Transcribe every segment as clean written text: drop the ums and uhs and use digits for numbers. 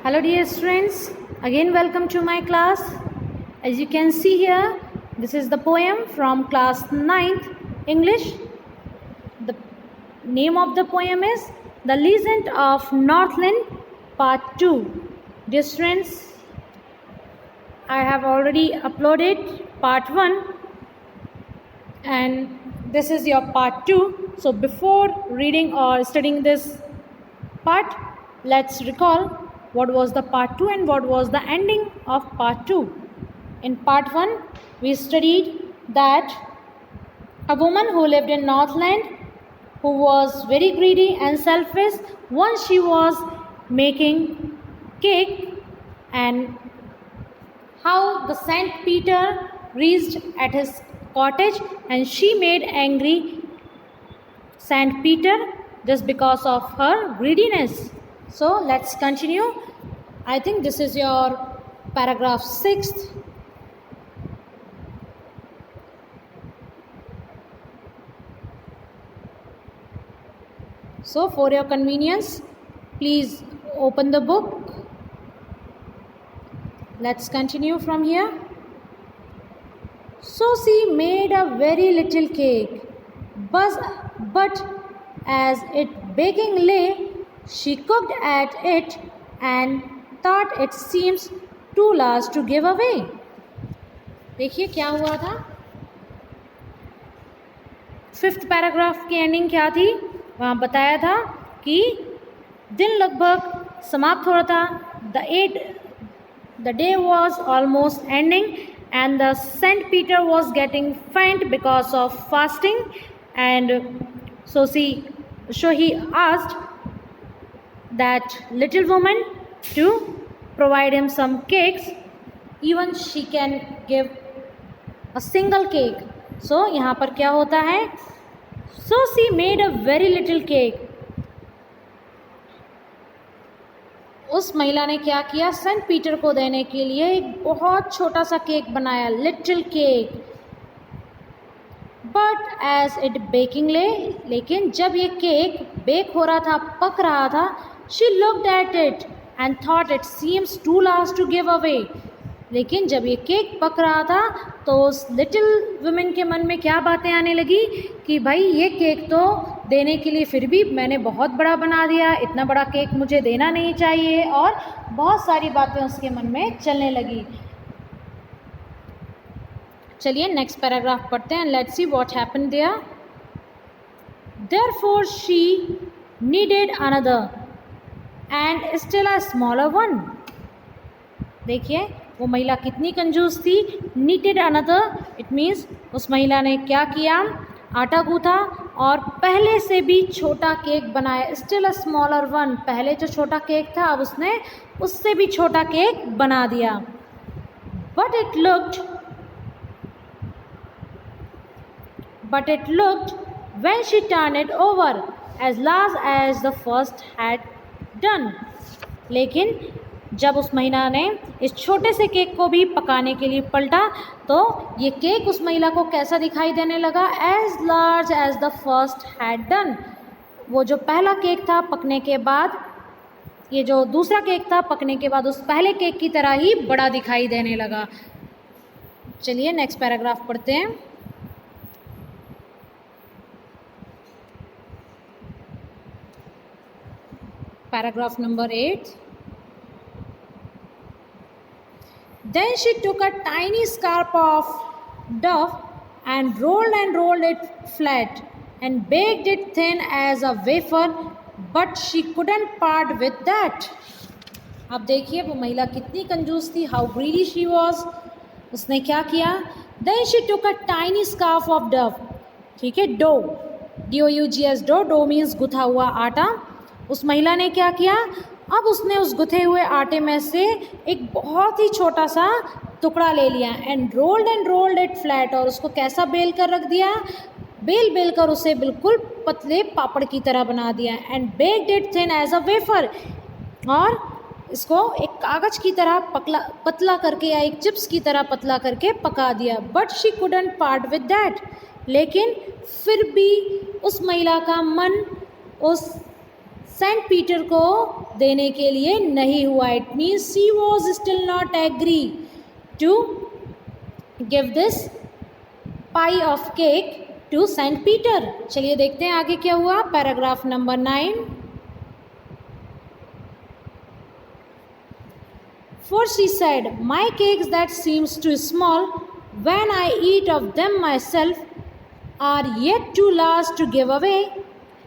Hello dear students, again welcome to my class. As you can see here, this is the poem from class 9th English. The name of the poem is The Legend of Northland Part 2. Dear students, I have already uploaded Part 1 and this is your Part 2. So before reading or studying this part, let's recall what was the part 2 and what was the ending of part 2. In part 1 we studied that a woman who lived in Northland, who was very greedy and selfish, once she was making cake, and how the Saint Peter reached at his cottage and she made angry Saint Peter just because of her greediness. So let's continue. I think this is your paragraph 6th. So for your convenience, please open the book. Let's continue from here. So she made a very little cake, but as it baking lay, she cooked at it and thought it seems too large to give away. देखिए क्या हुआ था, 5th paragraph की ending क्या थी, वहाँ बताया था कि दिन लगभग समाप्त हो रहा था. The day was almost ending and the Saint Peter was getting faint because of fasting, and so he asked that little woman to provide him some cakes, even she can give a single cake. So यहाँ पर क्या होता है, so she made a very little cake. उस महिला ने क्या किया, सेंट पीटर को देने के लिए एक बहुत छोटा सा केक बनाया, little cake. But as it baking ले, लेकिन जब ये केक बेक हो रहा था, पक रहा था, she looked at it and thought it seems too large to give away. लेकिन जब ये केक पक रहा था तो उस लिटिल वुमेन के मन में क्या बातें आने लगी कि भाई ये केक तो देने के लिए फिर भी मैंने बहुत बड़ा बना दिया, इतना बड़ा केक मुझे देना नहीं चाहिए, और बहुत सारी बातें उसके मन में चलने लगी. चलिए नेक्स्ट पैराग्राफ पढ़ते हैं. Let's see what happened there. Therefore she needed another and still a smaller one. देखिए वो महिला कितनी कंजूस थी. नीटेड अनदर, इट मीन्स उस महिला ने क्या किया, आटा गूंथा और पहले से भी छोटा केक बनाया. स्टिल अ स्मॉलर वन, पहले जो छोटा केक था अब उसने उससे भी छोटा केक बना दिया. But it looked when she turned it over as large as the first had done. लेकिन जब उस महिला ने इस छोटे से केक को भी पकाने के लिए पलटा तो ये केक उस महिला को कैसा दिखाई देने लगा, as large as the first had done. वो जो पहला केक था पकने के बाद, ये जो दूसरा केक था पकने के बाद उस पहले केक की तरह ही बड़ा दिखाई देने लगा. चलिए नेक्स्ट पैराग्राफ पढ़ते हैं. Paragraph number 8. Then she took a tiny scarp of dough and rolled it flat and baked it thin as a wafer, but she couldn't part with that. अब देखिए वो महिला कितनी कंजूस थी, how greedy she was. उसने क्या किया, then she took a tiny scarf of dough, ठीक है, doughs, dough means गुथा हुआ आटा. उस महिला ने क्या किया, अब उसने उस गुथे हुए आटे में से एक बहुत ही छोटा सा टुकड़ा ले लिया एंड रोल्ड इट फ्लैट, और उसको कैसा बेल कर रख दिया, बेल कर उसे बिल्कुल पतले पापड़ की तरह बना दिया. And baked it thin as a wafer, और इसको एक कागज़ की तरह पतला करके या एक चिप्स की तरह पतला करके पका दिया. But she couldn't part with that, लेकिन फिर भी उस महिला का मन उस सेंट पीटर को देने के लिए नहीं हुआ. It means she was still not agree to give this pie of cake to Saint Peter. चलिए देखते हैं आगे क्या हुआ. Paragraph number 9. For she said, my cakes that seems too small, when I eat of them myself, are yet too large to give away.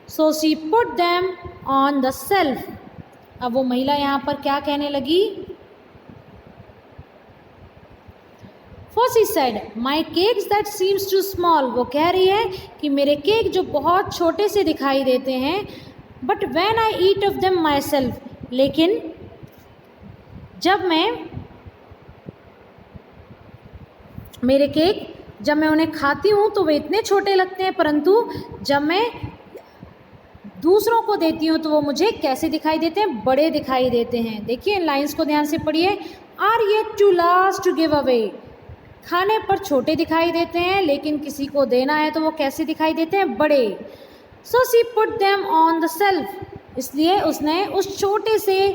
So she put them on the shelf. अब वो महिला यहाँ पर क्या कहने लगी. For she said, my cakes that seems too small. वो कह रही है कि मेरे केक जो बहुत छोटे से दिखाई देते हैं, but when I eat of them myself, लेकिन जब मैं उन्हें खाती हूँ तो वे इतने छोटे लगते हैं, परंतु जब मैं दूसरों को देती हूँ तो वो मुझे कैसे दिखाई देते हैं, बड़े दिखाई देते हैं. देखिए इन लाइंस को ध्यान से पढ़िए. Are yet too last to give away. खाने पर छोटे दिखाई देते हैं, लेकिन किसी को देना है तो वो कैसे दिखाई देते हैं, बड़े. So she put them on the shelf. इसलिए उसने उस छोटे से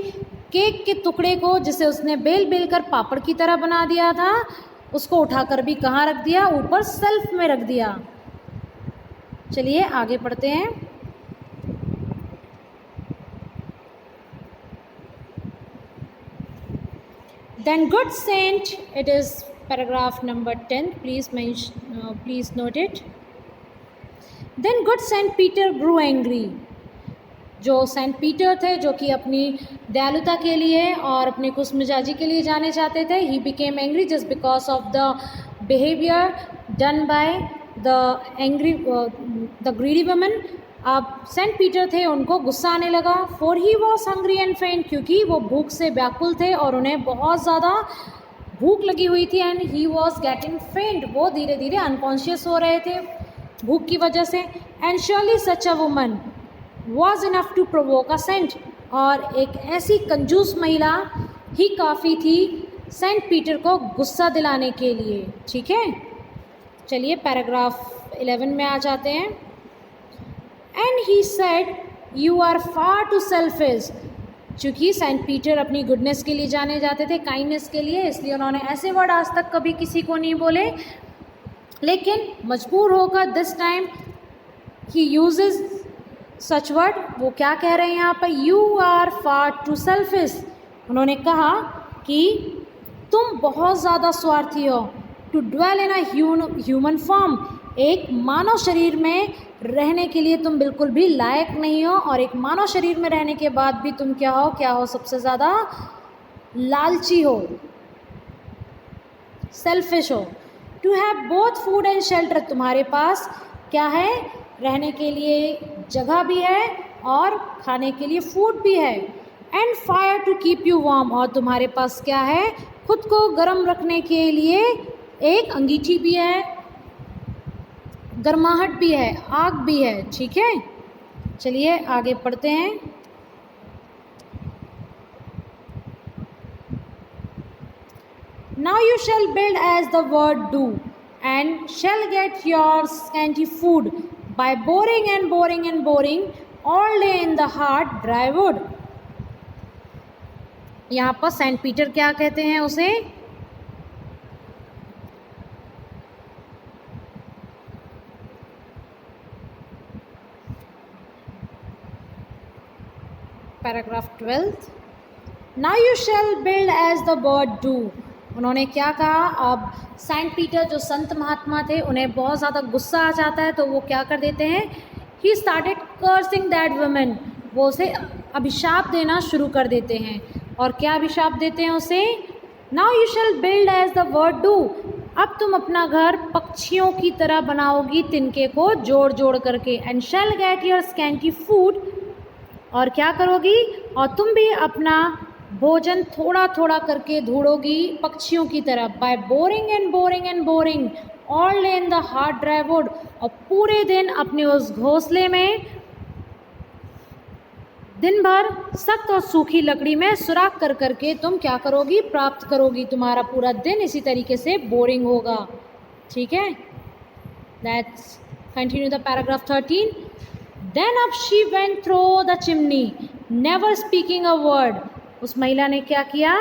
केक के टुकड़े को, जिसे उसने बेल कर पापड़ की तरह बना दिया था, उसको उठाकर भी कहाँ रख दिया, ऊपर शेल्फ में रख दिया. चलिए आगे पढ़ते हैं. Then good saint, it is paragraph number 10, please note it. Then good Saint Peter grew angry. जो सेंट पीटर थे, जो कि अपनी दयालुता के लिए और अपनी खुशमिजाजी के लिए जाने जाते थे, he became angry just because of the behaviour done by the greedy woman. अब सेंट पीटर थे, उनको गुस्सा आने लगा. For he was hungry and फेंट, क्योंकि वो भूख से व्याकुल थे और उन्हें बहुत ज़्यादा भूख लगी हुई थी. एंड ही वॉज गेटिंग फेंट, वो धीरे धीरे अनकॉन्शियस हो रहे थे भूख की वजह से. And surely such a woman was enough to provoke a saint, और एक ऐसी कंजूस महिला ही काफ़ी थी सेंट पीटर को गुस्सा दिलाने के लिए. ठीक है, चलिए पैराग्राफ 11 में आ जाते हैं. And he said you are far too selfish. चूँकि सेंट पीटर अपनी गुडनेस के लिए जाने जाते थे, काइंडनेस के लिए, इसलिए उन्होंने ऐसे वर्ड आज तक कभी किसी को नहीं बोले, लेकिन मजबूर होकर this time he uses such word. वो क्या कह रहे हैं यहाँ पर, you are far too selfish. उन्होंने कहा कि तुम बहुत ज़्यादा स्वार्थी हो. To dwell in a human form, एक मानव शरीर में रहने के लिए तुम बिल्कुल भी लायक नहीं हो, और एक मानव शरीर में रहने के बाद भी तुम क्या हो, सबसे ज़्यादा लालची हो, सेल्फिश हो. To have both food and shelter, तुम्हारे पास क्या है, रहने के लिए जगह भी है और खाने के लिए फूड भी है. And fire to keep you warm, और तुम्हारे पास क्या है, खुद को गर्म रखने के लिए एक अंगीठी भी है, गर्माहट भी है, आग भी है. ठीक है, चलिए आगे पढ़ते हैं. Now you shall build as the word do and shall get your scanty food by boring and boring and boring all day in the hard dry wood. यहाँ पर सेंट पीटर क्या कहते हैं उसे, paragraph 12. Now you shall build as the bird do. उन्होंने क्या कहा, अब सेंट पीटर जो संत महात्मा थे, उन्हें बहुत ज़्यादा गुस्सा आ जाता है, तो वो क्या कर देते हैं, he started cursing that woman. वो उसे अभिशाप देना शुरू कर देते हैं. और क्या अभिशाप देते हैं उसे, now you shall build as the word do. अब तुम अपना घर पक्षियों की तरह बनाओगी, तिनके को जोड़ जोड़ करके. And shall get your scanty food, और क्या करोगी, और तुम भी अपना भोजन थोड़ा थोड़ा करके ढूंढोगी पक्षियों की तरह. By boring and boring and boring all day in the hard dry wood, और पूरे दिन अपने उस घोंसले में दिन भर सख्त और सूखी लकड़ी में सुराख कर करके तुम क्या करोगी, प्राप्त करोगी. तुम्हारा पूरा दिन इसी तरीके से बोरिंग होगा. ठीक है, let's continue the paragraph 13. Then up she went through the chimney never speaking a word. उस महिला ने क्या किया,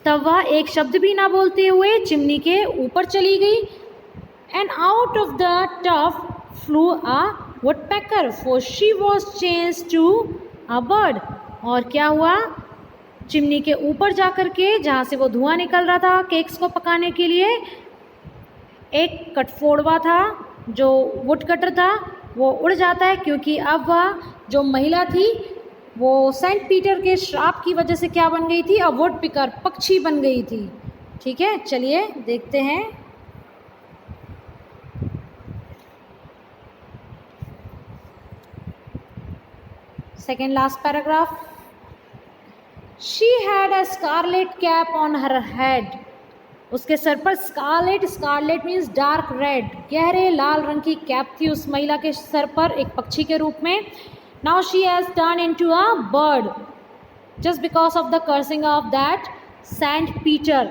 तब वह एक शब्द भी ना बोलते हुए चिमनी के ऊपर चली गई. And out of the tuft flew a woodpecker, for she was changed to a bird. और क्या हुआ, चिमनी के ऊपर जाकर के जहाँ से वो धुआं निकल रहा था केक्स को पकाने के लिए, एक कटफोड़वा था जो वुड कटर था, वो उड़ जाता है, क्योंकि अब वह जो महिला थी वो सेंट पीटर के श्राप की वजह से क्या बन गई थी, अब वुड पिकर, पक्षी बन गई थी. ठीक है, चलिए देखते हैं. Second last paragraph. She had a scarlet cap on her head. उसके सर पर scarlet, scarlet means dark red, गहरे लाल रंग की कैप थी उस महिला के सर पर, एक पक्षी के रूप में. Now she has turn into a bird just because of the cursing of that Saint Peter,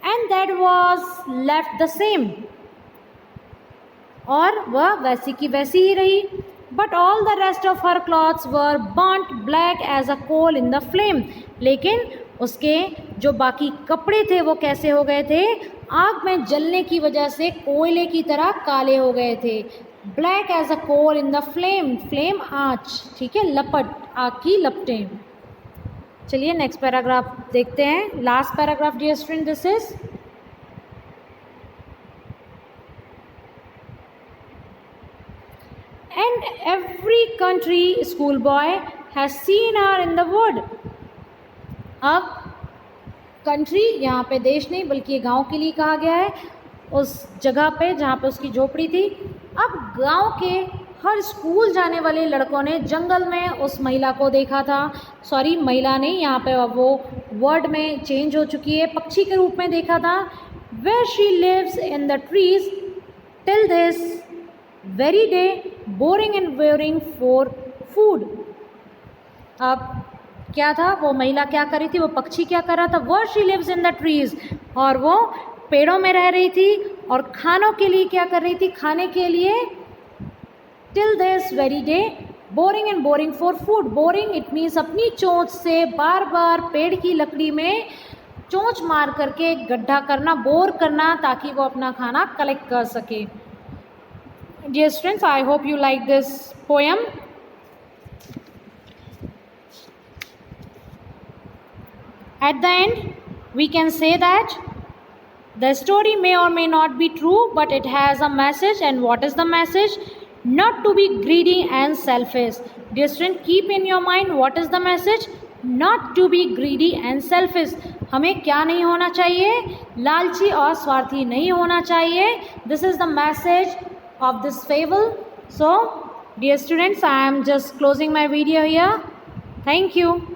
and that was left the same. और वह वैसी की वैसी ही रही. But all the rest of her clothes were burnt black as a coal in the flame. लेकिन उसके जो बाकी कपड़े थे वो कैसे हो गए थे, आग में जलने की वजह से कोयले की तरह काले हो गए थे. Black as a coal in the flame, flame आँच, ठीक है, लपट, आग की लपटें. चलिए नेक्स्ट पैराग्राफ देखते हैं. Last paragraph dear student, this is and every country schoolboy has seen her in the wood. अब कंट्री यहाँ पे देश नहीं बल्कि गांव के लिए कहा गया है, उस जगह पे जहाँ पे उसकी झोपड़ी थी. अब गांव के हर स्कूल जाने वाले लड़कों ने जंगल में उस महिला को देखा था. सॉरी, महिला नहीं, यहाँ पे वो वर्ड में चेंज हो चुकी है, पक्षी के रूप में देखा था. where she lives in the trees till this very day, boring and boring for food. अब क्या था, वो महिला क्या कर रही थी, वो पक्षी क्या कर रहा था, where she lives in the trees, और वो पेड़ों में रह रही थी और खानों के लिए क्या कर रही थी, खाने के लिए. till this very day, boring and boring for food. boring it means अपनी चोंच से बार बार पेड़ की लकड़ी में चोंच मार करके गड्ढा करना, बोर करना, ताकि वो अपना खाना कलेक्ट कर सके. Dear students, I hope you like this poem. At the end, we can say that the story may or may not be true, but it has a message. And what is the message? Not to be greedy and selfish. Dear student, keep in your mind what is the message. Not to be greedy and selfish. हमें क्या नहीं होना चाहिए, लालची और स्वार्थी नहीं होना चाहिए. This is the message of this fable. So dear students, I am just closing my video here. Thank you.